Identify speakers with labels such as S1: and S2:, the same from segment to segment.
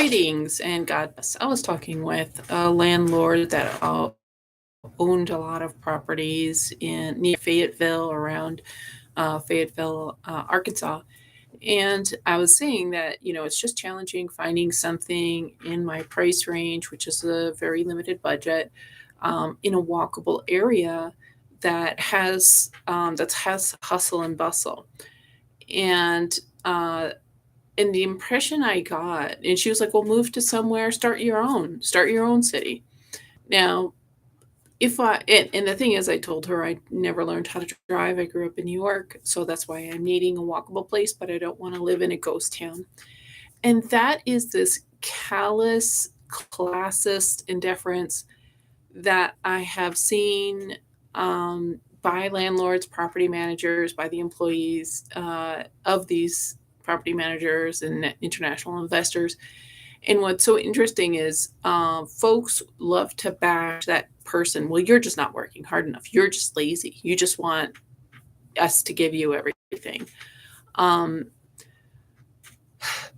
S1: Greetings and God bless. I was talking with a landlord that owned a lot of properties in near Fayetteville, around Fayetteville, Arkansas. And I was saying that, it's just challenging finding something in my price range, which is a very limited budget, in a walkable area that has hustle and bustle. And uh, and the impression I got, and she was like, "Well, move to somewhere, start your own city." Now, and the thing is, I told her I never learned how to drive. I grew up in New York, so that's why I'm needing a walkable place, but I don't want to live in a ghost town. And that is this callous, classist indifference that I have seen, by landlords, property managers, by the employees of these property managers and international investors. And what's so interesting is folks love to bash that person. Well, you're just not working hard enough. You're just lazy. You just want us to give you everything. Um,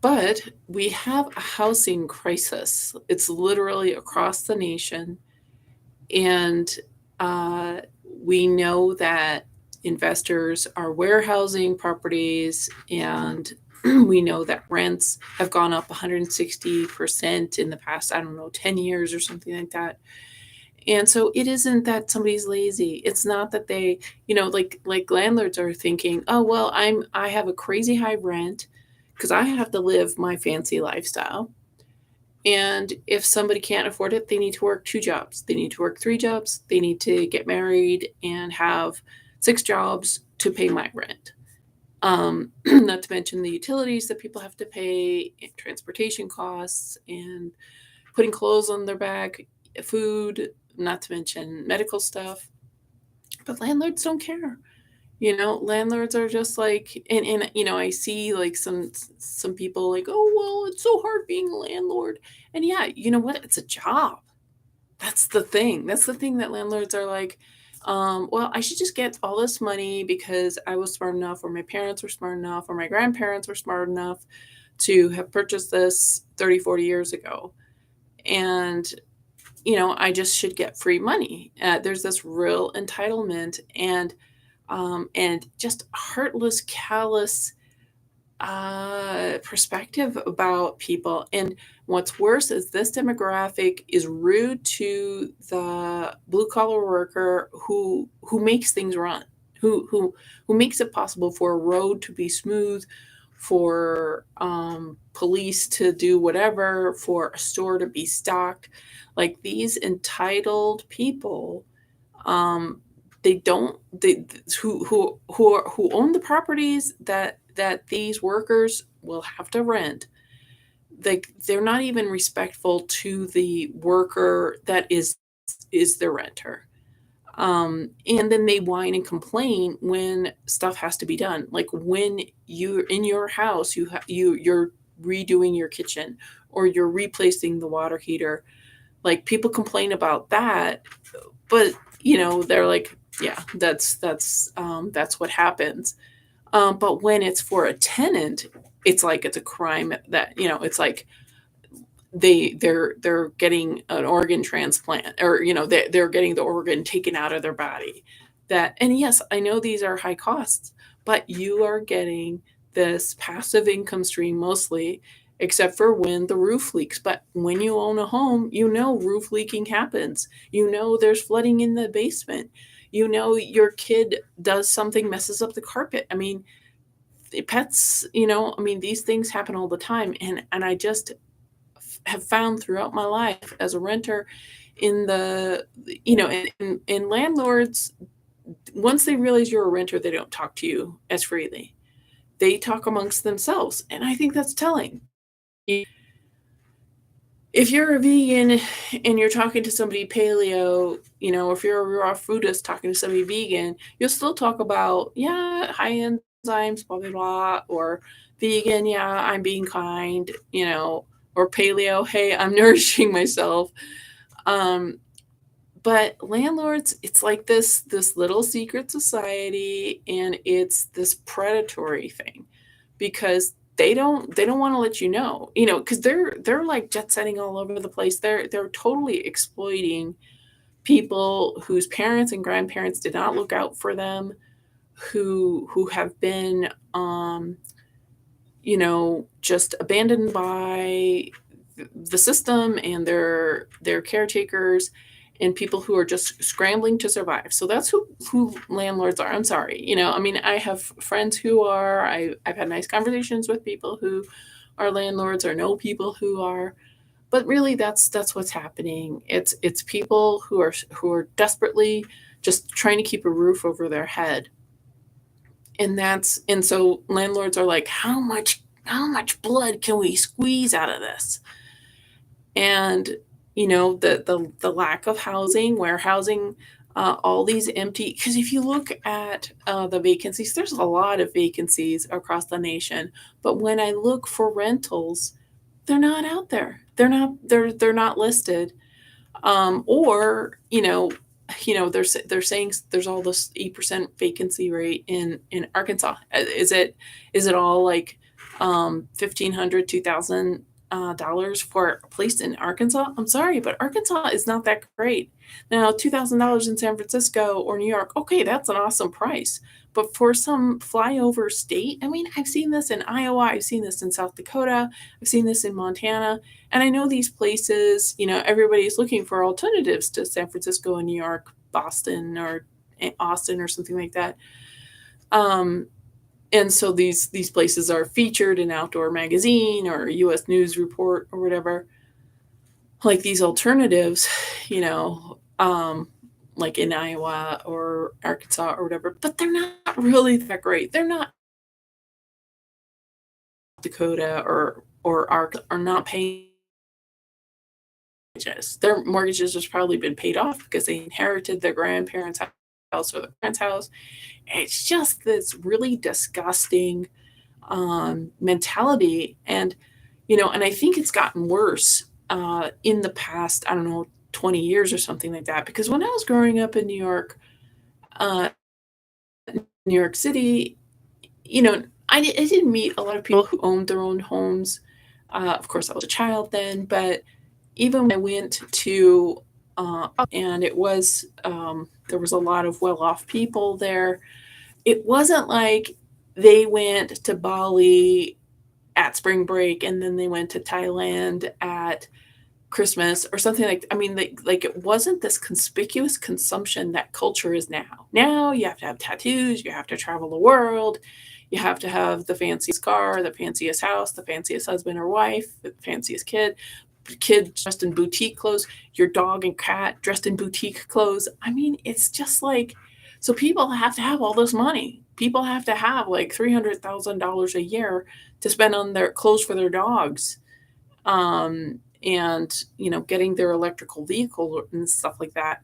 S1: but we have a housing crisis. It's literally across the nation. And uh, we know that investors are warehousing properties, and we know that rents have gone up 160% in the past, I don't know, 10 years or something like that. And so it isn't that somebody's lazy. It's not that they, like landlords are thinking, "Oh, well, I have a crazy high rent because I have to live my fancy lifestyle." And if somebody can't afford it, they need to work 2 jobs. They need to work 3 jobs. They need to get married and have 6 jobs to pay my rent. Not to mention the utilities that people have to pay, and transportation costs, and putting clothes on their back, food, not to mention medical stuff. But landlords don't care. Landlords are just like, and I see like some people like, "Oh, well, it's so hard being a landlord." And yeah, you know what? It's a job. That's the thing that landlords are like, "Well, I should just get all this money because I was smart enough, or my parents were smart enough, or my grandparents were smart enough to have purchased this 30, 40 years ago. And I just should get free money." There's this real entitlement, and just heartless, callous perspective about people. And what's worse is this demographic is rude to the blue collar worker who makes things run, who makes it possible for a road to be smooth, for police to do whatever, for a store to be stocked. Like these entitled people, um, they don't they who own the properties that these workers will have to rent. Like they're not even respectful to the worker that is the renter. And then they whine and complain when stuff has to be done. Like when you're in your house, you're redoing your kitchen, or you're replacing the water heater. Like people complain about that, but they're like, "Yeah, that's what happens." But when it's for a tenant, it's like it's a crime. That it's like they're getting an organ transplant, or they're getting the organ taken out of their body. And yes, I know these are high costs, but you are getting this passive income stream mostly, except for when the roof leaks. But when you own a home, roof leaking happens. There's flooding in the basement. Your kid does something, messes up the carpet. I mean, pets, these things happen all the time. And I just have found throughout my life as a renter, in the in landlords, once they realize you're a renter, they don't talk to you as freely. They talk amongst themselves, and I think that's telling. If you're a vegan and you're talking to somebody paleo, if you're a raw foodist talking to somebody vegan, you'll still talk about, yeah, high enzymes, blah, blah, blah, or vegan, yeah, I'm being kind, or paleo, hey, I'm nourishing myself. Um, but landlords, it's like this little secret society, and it's this predatory thing, because they don't wanna let you know, because they're, like, jet setting all over the place. They're totally exploiting people whose parents and grandparents did not look out for them, who have been, just abandoned by the system and their caretakers and people who are just scrambling to survive. So that's who landlords are. I'm sorry. I mean, I have friends who are. I've had nice conversations with people who are landlords or know people who are. But really, that's what's happening. It's people who are desperately just trying to keep a roof over their head, and so landlords are like, how much blood can we squeeze out of this? And the lack of housing, warehousing, all these empty. Because if you look at the vacancies, there's a lot of vacancies across the nation. But when I look for rentals, they're not out there. They're not listed. Or they're saying there's all this 8% vacancy rate in Arkansas. Is it all like 1,500, $2,000 for a place in Arkansas? I'm sorry, but Arkansas is not that great. Now, $2,000 in San Francisco or New York, okay, that's an awesome price. But for some flyover state, I mean, I've seen this in Iowa, I've seen this in South Dakota, I've seen this in Montana, and I know these places, everybody's looking for alternatives to San Francisco and New York, Boston or Austin or something like that. Um, and so these places are featured in Outdoor Magazine or U.S. News Report or whatever, like these alternatives, you know, um, like in Iowa or Arkansas or whatever, but they're not really that great. They're not Dakota or Ark are not paying mortgages. Their mortgages has probably been paid off because they inherited their grandparents' house or their parents' house. It's just this really disgusting mentality, and I think it's gotten worse in the past. I don't know, 20 years or something like that. Because when I was growing up in uh, New York City, I didn't meet a lot of people who owned their own homes. Of course, I was a child then, but even when I went to, and there was a lot of well off people there, it wasn't like they went to Bali at spring break and then they went to Thailand at Christmas or something I mean, like it wasn't this conspicuous consumption that culture is now. Now you have to have tattoos, you have to travel the world, you have to have the fanciest car, the fanciest house, the fanciest husband or wife, the fanciest kid dressed in boutique clothes, your dog and cat dressed in boutique clothes. I mean, it's just like, so people have to have all this money. People have to have like $300,000 a year to spend on their clothes for their dogs, and getting their electrical vehicle and stuff like that.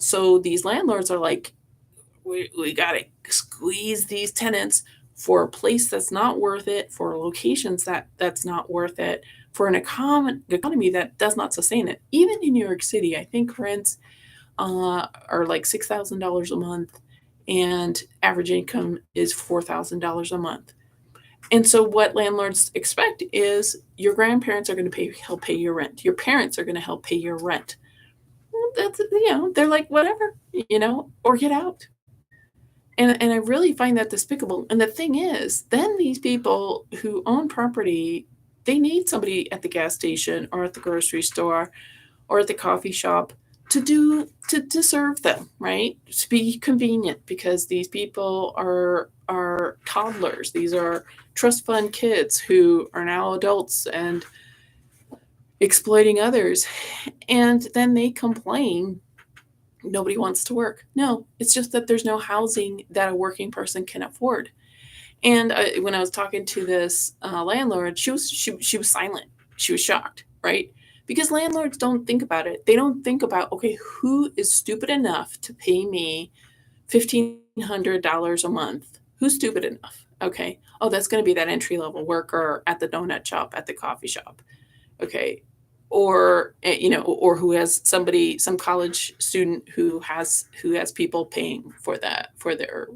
S1: So these landlords are like, we gotta squeeze these tenants for a place that's not worth it, for locations that's not worth it, for an economy that does not sustain it. Even in New York City, I think rents are like $6,000 a month, and average income is $4,000 a month. And so what landlords expect is your grandparents are going to help pay your rent. Your parents are going to help pay your rent. Well, they're like whatever, or get out. And I really find that despicable. And the thing is, then these people who own property, they need somebody at the gas station or at the grocery store or at the coffee shop to serve them, right? To be convenient, because these people are toddlers. These are trust fund kids who are now adults and exploiting others. And then they complain nobody wants to work. No, it's just that there's no housing that a working person can afford. And when I was talking to this landlord, she was silent. She was shocked, right? Because landlords don't think about it. They don't think about, okay, who is stupid enough to pay me $1,500 a month? Who's stupid enough? Okay. Oh, that's going to be that entry level worker at the donut shop, at the coffee shop. Okay. Or who has some college student who has people paying for that for their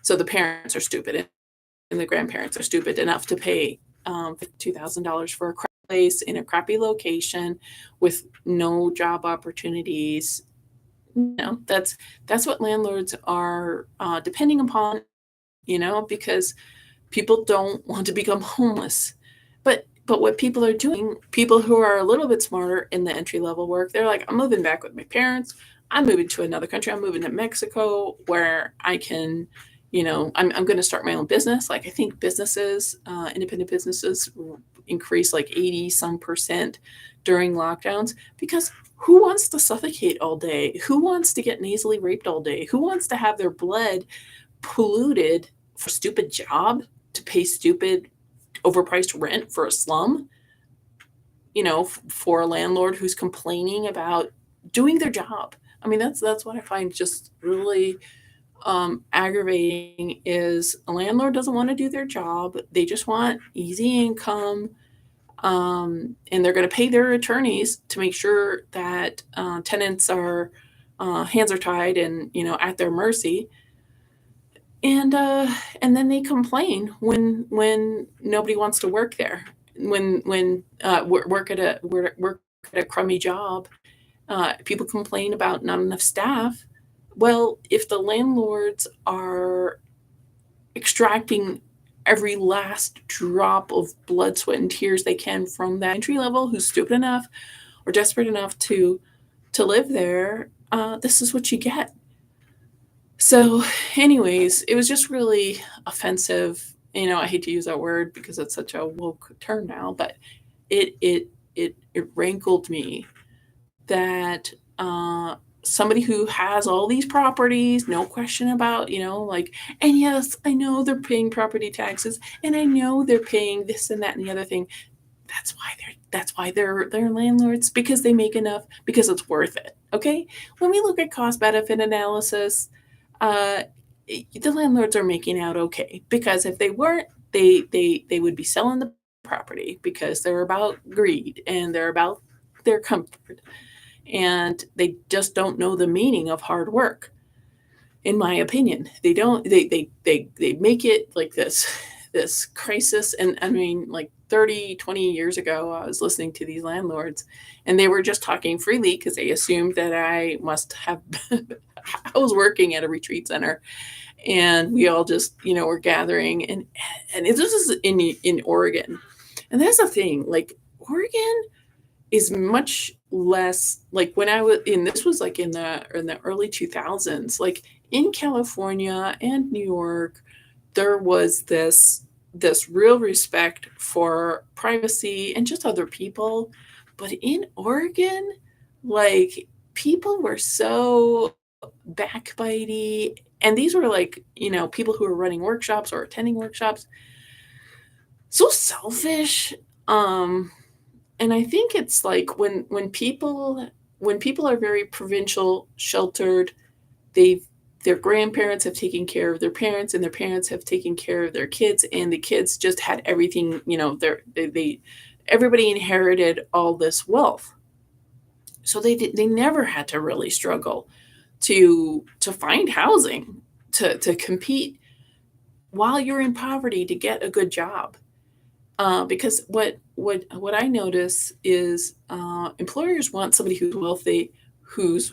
S1: so the parents are stupid and the grandparents are stupid enough to pay $2,000 for a crappy place in a crappy location with no job opportunities. That's what landlords are depending upon, because people don't want to become homeless. But what people are doing, people who are a little bit smarter in the entry level work, they're like, I'm moving back with my parents. I'm moving to another country. I'm moving to Mexico where I can, I'm going to start my own business. Like I think businesses, independent businesses increase like 80 some percent during lockdowns because who wants to suffocate all day? Who wants to get nasally raped all day? Who wants to have their blood polluted for a stupid job to pay stupid overpriced rent for a slum, for a landlord who's complaining about doing their job? I mean, that's what I find just really aggravating is a landlord doesn't want to do their job. They just want easy income. And they're going to pay their attorneys to make sure that tenants are hands are tied and at their mercy. And then they complain when nobody wants to work there, when work at a crummy job. People complain about not enough staff. Well, if the landlords are extracting every last drop of blood, sweat, and tears they can from that entry level who's stupid enough or desperate enough to live there, this is what you get. So, anyways, it was just really offensive. I hate to use that word because it's such a woke term now, but it rankled me that somebody who has all these properties, no question about, like, and yes, I know they're paying property taxes, and I know they're paying this and that and the other thing. That's why they're landlords, because they make enough, because it's worth it. Okay, when we look at cost benefit analysis, uh, the landlords are making out okay, because if they weren't, they would be selling the property because they're about greed and they're about their comfort, and they just don't know the meaning of hard work. In my opinion, they don't. They make it like this crisis. And I mean, like 30, 20 years ago, I was listening to these landlords, and they were just talking freely because they assumed that I must have. I was working at a retreat center, and we all just were gathering, and this is in Oregon, and that's the thing. Like Oregon is much less like when I was in this was like in the early 2000s, like in California and New York, there was this real respect for privacy and just other people. But in Oregon, like people were so backbitey, and these were like, people who were running workshops or attending workshops, so selfish. Um and I think it's like when people are very provincial, sheltered, they've their grandparents have taken care of their parents, and their parents have taken care of their kids, and the kids just had everything. They everybody inherited all this wealth, so they never had to really struggle to find housing, to compete while you're in poverty to get a good job. Because what I notice is employers want somebody who's wealthy, who's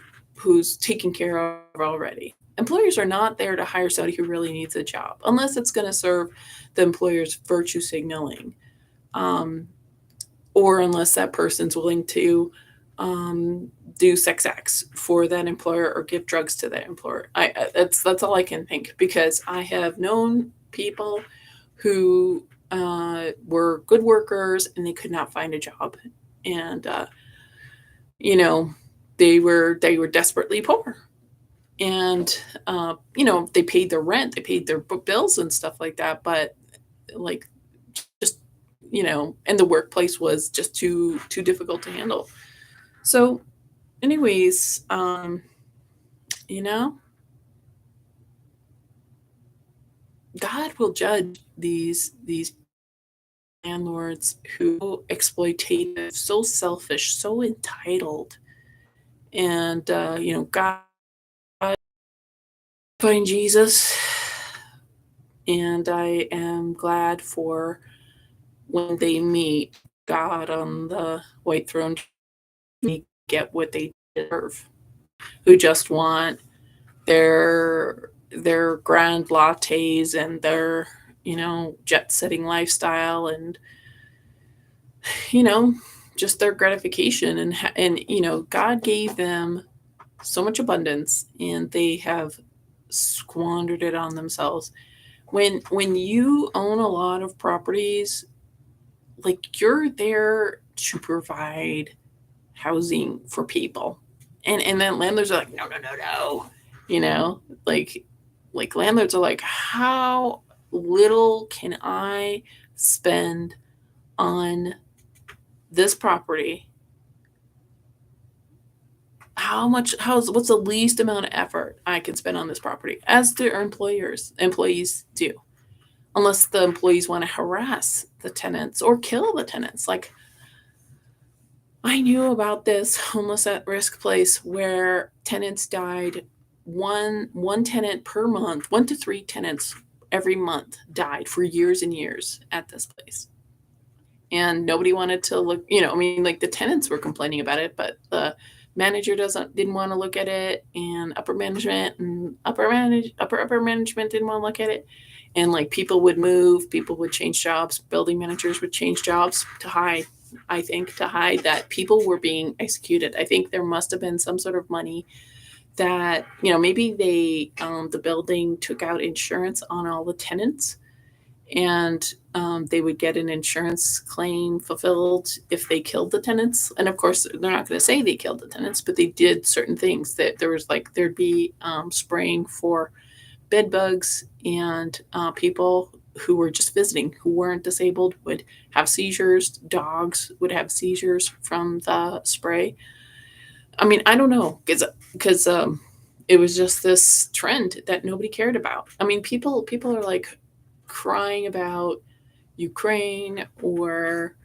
S1: taken care of already. Employers are not there to hire somebody who really needs a job, unless it's going to serve the employer's virtue signaling, um, or unless that person's willing to do sex acts for that employer or give drugs to that employer. That's all I can think, because I have known people who were good workers and they could not find a job, and you know they were desperately poor, and they paid their rent, they paid their bills and stuff like that, but like just and the workplace was just too difficult to handle. So, anyways, you know God will judge these landlords who are exploitative, so selfish, so entitled, and God find Jesus And I am glad for when they meet God on the white throne, they get what they deserve, who just want their grand lattes and their, jet setting lifestyle, and you know just their gratification, and God gave them so much abundance, and they have squandered it on themselves. When you own a lot of properties, like, you're there to provide housing for people, and then landlords are like, no, no, no, no, you know like landlords are like, how little can I spend on this property? What's the least amount of effort I can spend on this property, as do employees do, unless the employees want to harass the tenants or kill the tenants. Like, I knew about this homeless at risk place where tenants died. One tenant per month, 1 to 3 tenants every month died for years and years at this place. And nobody wanted to look, I mean, like, the tenants were complaining about it, but the manager didn't want to look at it, and upper management didn't want to look at it. And, like, people would move, people would change jobs, building managers would change jobs to hide, I think, to hide that people were being executed. I think there must have been some sort of money that, maybe the building took out insurance on all the tenants, and they would get an insurance claim fulfilled if they killed the tenants. And of course, they're not going to say they killed the tenants, but they did certain things. That there was, like, there'd be spraying for bed bugs, and people who were just visiting, who weren't disabled, would have seizures. Dogs would have seizures from the spray. I mean, I don't know, because it was just this trend that nobody cared about. I mean, people are, like, crying about Ukraine or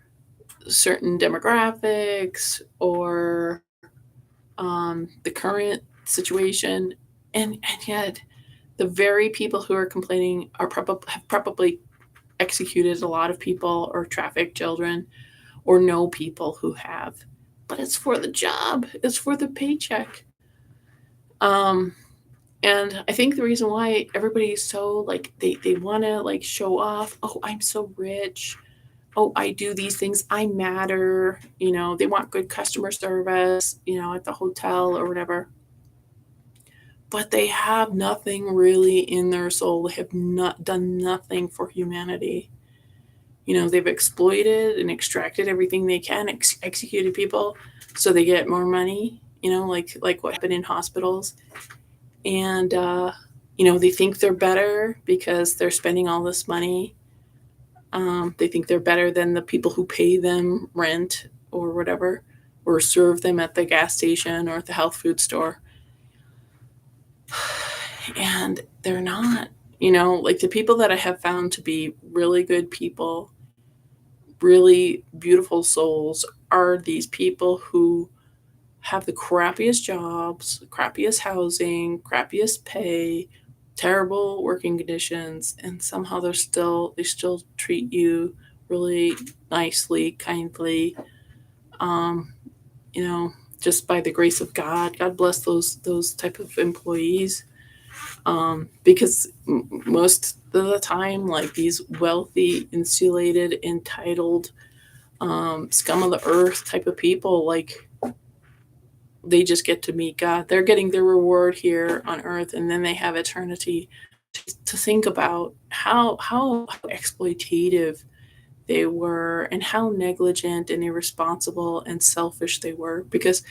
S1: certain demographics or the current situation, and yet the very people who are complaining have probably executed a lot of people, or trafficked children, or know people who have. But it's for the job. It's for the paycheck. Um, and I think the reason why everybody's so, like, they want to, like, show off. Oh, I'm so rich. Oh, I do these things. I matter. They want good customer service, at the hotel or whatever. But they have nothing really in their soul. They have not done nothing for humanity. They've exploited and extracted everything they can, executed people so they get more money, like what happened in hospitals. And, they think they're better because they're spending all this money. They think they're better than the people who pay them rent or whatever, or serve them at the gas station or at the health food store. And they're not. Like, the people that I have found to be really good people, really beautiful souls, are these people who have the crappiest jobs, crappiest housing, crappiest pay, terrible working conditions, and somehow they still treat you really nicely, kindly. Um, you know, just by the grace of God. God bless those type of employees. Because most of the time, like, these wealthy, insulated, entitled, scum of the earth type of people, like, they just get to meet God. They're getting their reward here on earth, and then they have eternity to think about how exploitative they were, and how negligent and irresponsible and selfish they were. Because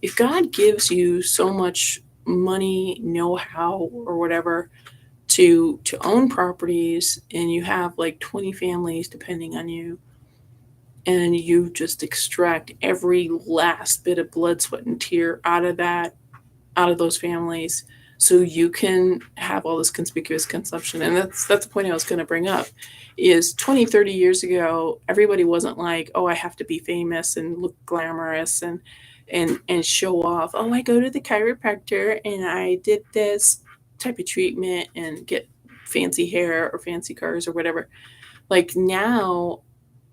S1: if God gives you so much money, know-how, or whatever, to own properties, and you have like 20 families depending on you, and you just extract every last bit of blood, sweat, and tear out of those families, so you can have all this conspicuous consumption. And that's the point I was going to bring up. Is 20, 30 years ago, everybody wasn't like, oh, I have to be famous and look glamorous and show off. Oh, I go to the chiropractor and I did this type of treatment and get fancy hair or fancy cars or whatever. Like now,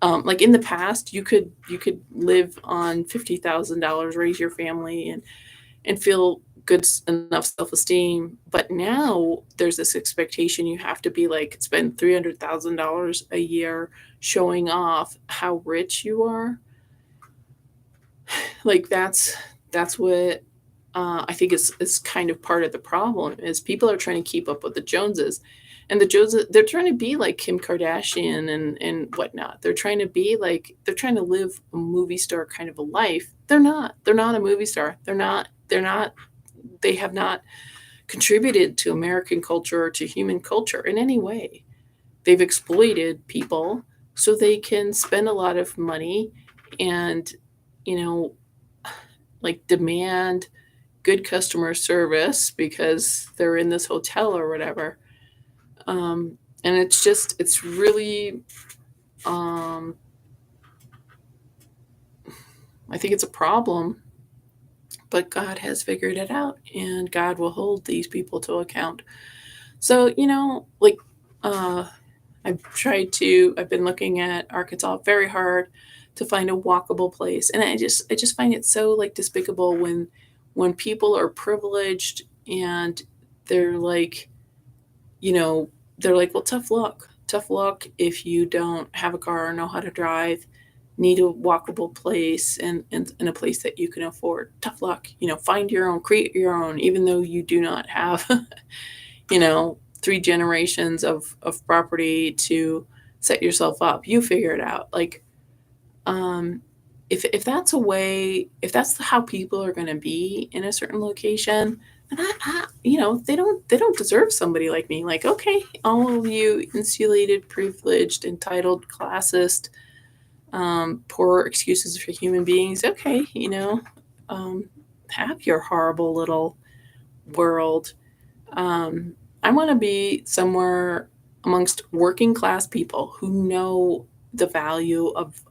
S1: like in the past, you could live on $50,000, raise your family, and feel good enough self-esteem. But now there's this expectation you have to be like spend $300,000 a year showing off how rich you are. Like that's what I think is kind of part of the problem is people are trying to keep up with the Joneses. And the Joneses, they're trying to be like Kim Kardashian and whatnot. They're trying to live a movie star kind of a life. They're not. They're not a movie star. They're not. They have not contributed to American culture or to human culture in any way. They've exploited people so they can spend a lot of money and, you know, like demand good customer service because they're in this hotel or whatever. And it's really, um, I think it's a problem, but God has figured it out and God will hold these people to account. So, like, uh, I've been looking at Arkansas very hard to find a walkable place. And I just find it so like despicable when people are privileged and they're like, you know, they're like, well, tough luck. Tough luck if you don't have a car or know how to drive, need a walkable place and a place that you can afford. Tough luck. Find your own, create your own, even though you do not have, three generations of property to set yourself up. You figure it out. Like, um, if that's a way, if that's how people are going to be in a certain location, then they don't deserve somebody like me. Like, okay, all of you insulated, privileged, entitled, classist, poor excuses for human beings. Okay, um, have your horrible little world. I want to be somewhere amongst working class people who know the value of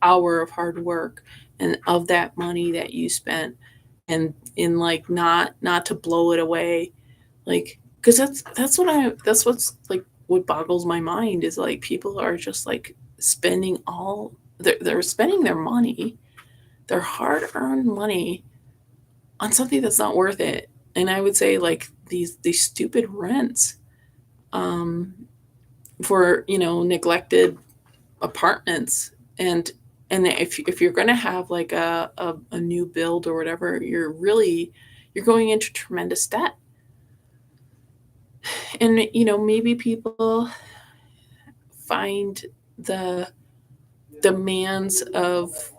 S1: hour of hard work and of that money that you spent, and in like not to blow it away, like because that's what's like what boggles my mind is like people are just like spending they're spending their money, their hard earned money, on something that's not worth it. And I would say like these stupid rents, um, for neglected apartments. And if you're going to have like a new build or whatever, you're going into tremendous debt. And maybe people find the demands of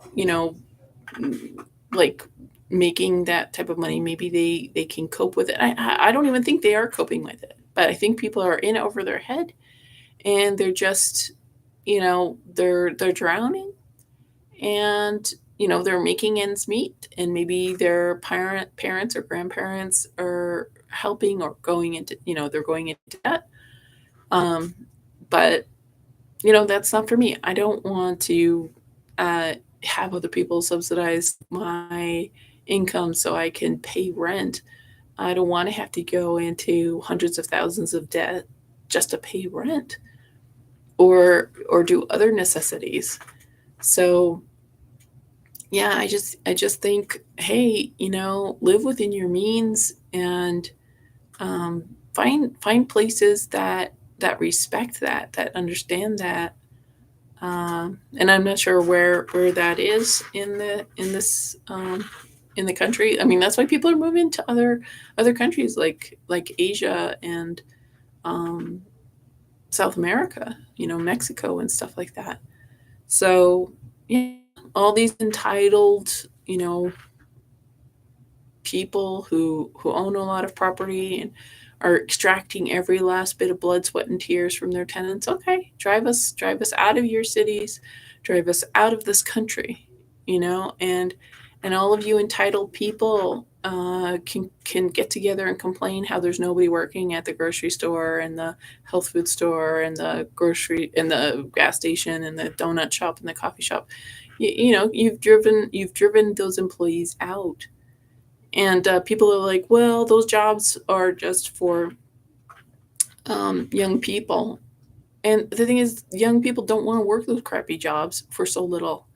S1: like making that type of money, maybe they can cope with it. I don't even think they are coping with it, but I think people are in over their head, and they're just they're drowning, and they're making ends meet, and maybe their parents or grandparents are helping or going into they're going into debt. um but that's not for me. I don't want to have other people subsidize my income so I can pay rent. I don't want to have to go into hundreds of thousands of debt just to pay rent or do other necessities. So yeah, I just think, hey, live within your means and find places that respect that understand that. And I'm not sure where that is in the country. I mean, that's why people are moving to other countries like Asia and um, South America, Mexico and stuff like that. So yeah, all these entitled, people who own a lot of property and are extracting every last bit of blood, sweat, and tears from their tenants. Okay, drive us out of your cities, drive us out of this country, and all of you entitled people can get together and complain how there's nobody working at the grocery store and the health food store and the grocery and the gas station and the donut shop and the coffee shop. You've driven those employees out. And people are like, well, those jobs are just for young people. And the thing is, young people don't want to work those crappy jobs for so little.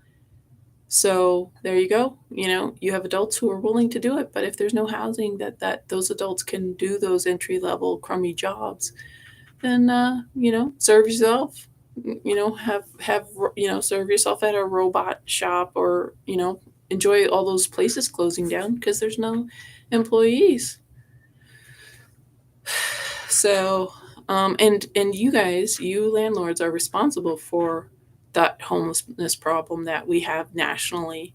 S1: So there you go. You have adults who are willing to do it, but if there's no housing that those adults can do those entry level crummy jobs, then serve yourself. Have serve yourself at a robot shop, or enjoy all those places closing down because there's no employees. So, and you guys, you landlords, are responsible for that homelessness problem that we have nationally.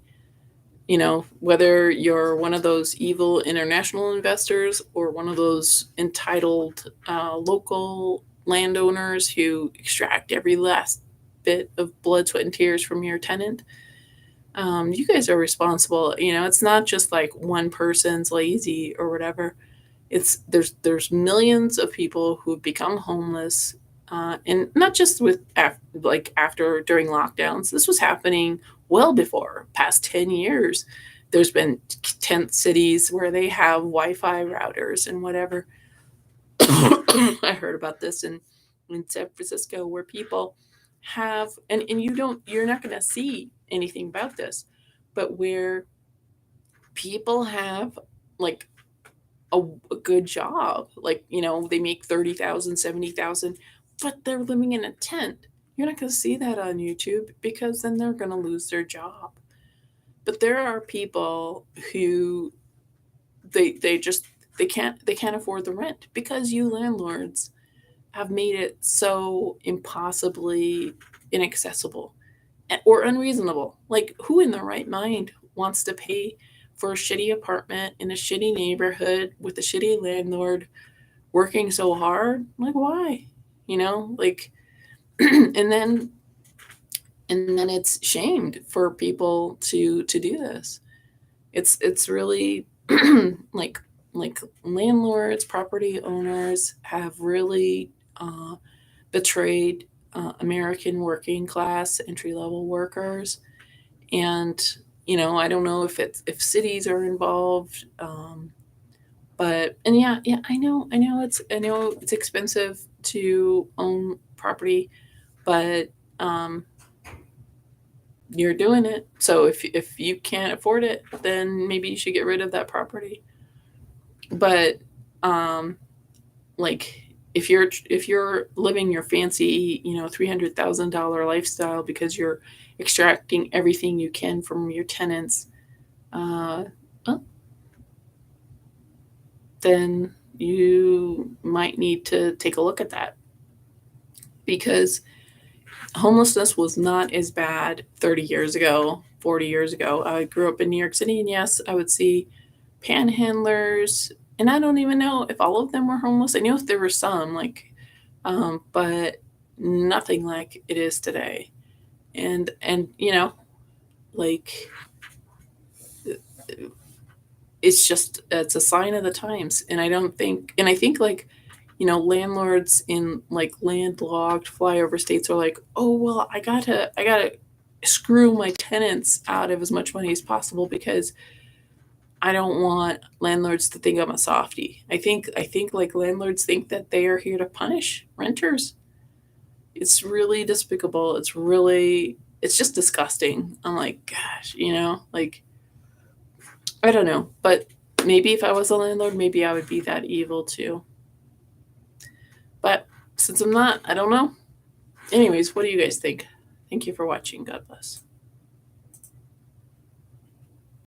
S1: Whether you're one of those evil international investors or one of those entitled local landowners who extract every last bit of blood, sweat, and tears from your tenant, you guys are responsible. It's not just like one person's lazy or whatever. There's millions of people who've become homeless, and not just after during lockdowns. This was happening well before, past 10 years. There's been tent cities where they have Wi-Fi routers and whatever. I heard about this in San Francisco, where people have, and you're not going to see anything about this, but where people have like a good job. Like, they make 30,000, 70,000, but they're living in a tent. You're not going to see that on YouTube because then they're going to lose their job. But there are people who they can't afford the rent because you landlords have made it so impossibly inaccessible or unreasonable. Like, who in their right mind wants to pay for a shitty apartment in a shitty neighborhood with a shitty landlord working so hard? Like, why? Like, and then it's shamed for people to do this. It's really like landlords, property owners have really betrayed American working class entry level workers. And I don't know if cities are involved, but and yeah, I know it's expensive to own property, but you're doing it. So if you can't afford it, then maybe you should get rid of that property. But um, like, if you're living your fancy, $300,000 lifestyle because you're extracting everything you can from your tenants, uh, well, then you might need to take a look at that, because homelessness was not as bad 30 years ago, 40 years ago. I grew up in New York City, and yes, I would see panhandlers, and I don't even know if all of them were homeless. I know if there were some, like, but nothing like it is today. And like, it's a sign of the times. And I think, like, landlords in like landlocked flyover states are like, oh well, I gotta screw my tenants out of as much money as possible because I don't want landlords to think I'm a softie. I think like landlords think that they are here to punish renters. It's really despicable. It's just disgusting. I'm like, gosh, like, I don't know, but maybe if I was a landlord, maybe I would be that evil too. But since I'm not, I don't know. Anyways, what do you guys think? Thank you for watching. God bless.